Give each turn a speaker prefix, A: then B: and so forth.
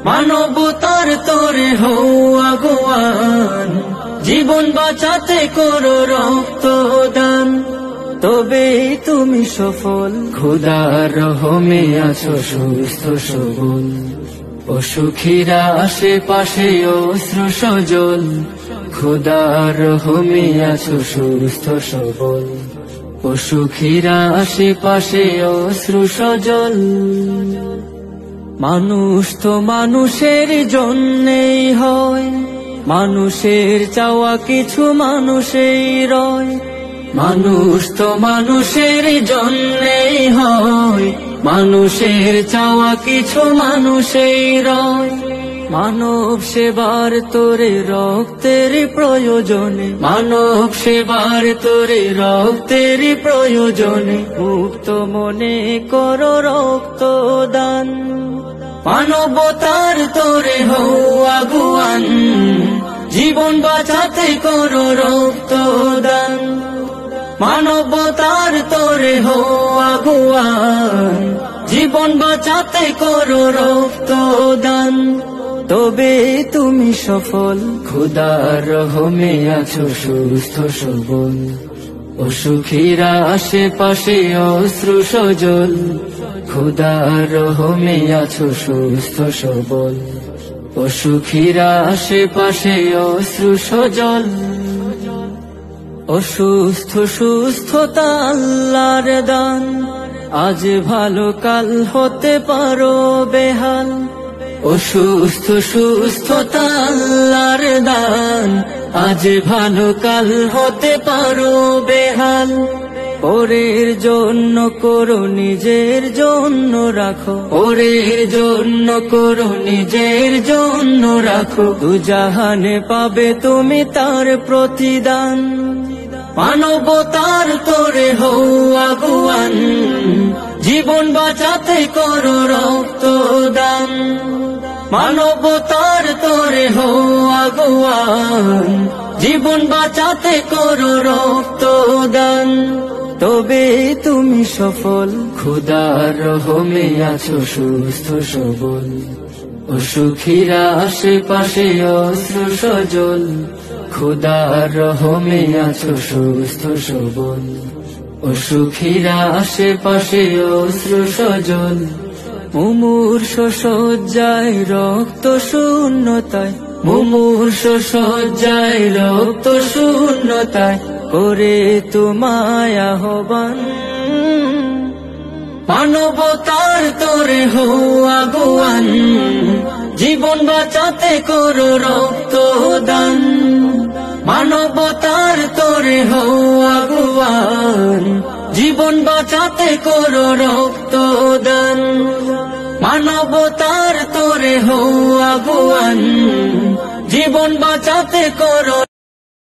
A: মানবতার তোরে হও আগুয়ান, জীবন বাঁচাতে করো রক্তদান, তবে তুমি সফল। খোদার রহমে আছো সুস্থ সবল, অসুখীরা আশেপাশে অশ্রু সজল। খোদার রহমে আছো সুস্থ সবল, অসুখীরা আশেপাশে অশ্রু সজল। মানুষ তো মানুষের জন্যেই হয়, মানুষের চাওয়া কিছু মানুষেই রয়। মানুষ তো মানুষের জন্যেই হয়, মানুষের চাওয়া কিছু মানুষেই রয়। মানব সেবার তোরে রক্তের প্রয়োজনে, মানব সেবার তোরে রক্তের প্রয়োজনে, মুক্ত মনে করো রক্তদান। মানবতার তোরে হও আগুয়ান, জীবন বাঁচাতে করো রক্তদান। মানবতার তোরে হও আগুয়ান, জীবন বাঁচাতে করো রক্তদান, তবে তুমি সফল। খোদার রহমে আছো সুস্থ সবল, অসুখীরা আশেপাশে অশ্রু সজল। খোদার রহমে আছো সুস্থ সবল, অসুখীরা আশেপাশে অশ্রু সজল। অসুস্থ সুস্থতা আল্লাহর দান, আজ ভালো কাল হতে পারো বেহাল। অসুস্থ সুস্থতা আল্লাহর দান, আজ ভালো কাল হতে পারো বেহাল। পরের জন্য করো নিজের জন্য রাখো, পরের জন্য করো নিজের জন্য রাখো, দুজাহানে পাবে তুমি তার প্রতিদান। মানবতার তোরে হও আগুয়ান, জীবন বাঁচাতে করো রক্তদান। মানবতার তোরে হও আগুয়ান, জীবন বাঁচাতে করো রক্তদান, তবে তুমি সফল। খোদার রহমে আছো সুস্থ সবল, অসুখীরা আশেপাশে অশ্রু সজল। খোদার রহমে আছো সুস্থ সবল, অসুখীরা আশেপাশে অশ্রু সজল। মুমূর্ষ শয্যায় রক্ত শূন্যতায়, মুমূর্ষ শয্যায় রক্ত শূন্যতায়, করে তোমায় আহ্বান। মানবতার তোরে হও আগুয়ান, জীবন বাঁচাতে করো রক্তদান। মানবতার তোরে হও আগুয়ান, জীবন বাঁচাতে করো রক্তদান। মানবতার তোরে হও আগুয়ান, জীবন বাঁচাতে করো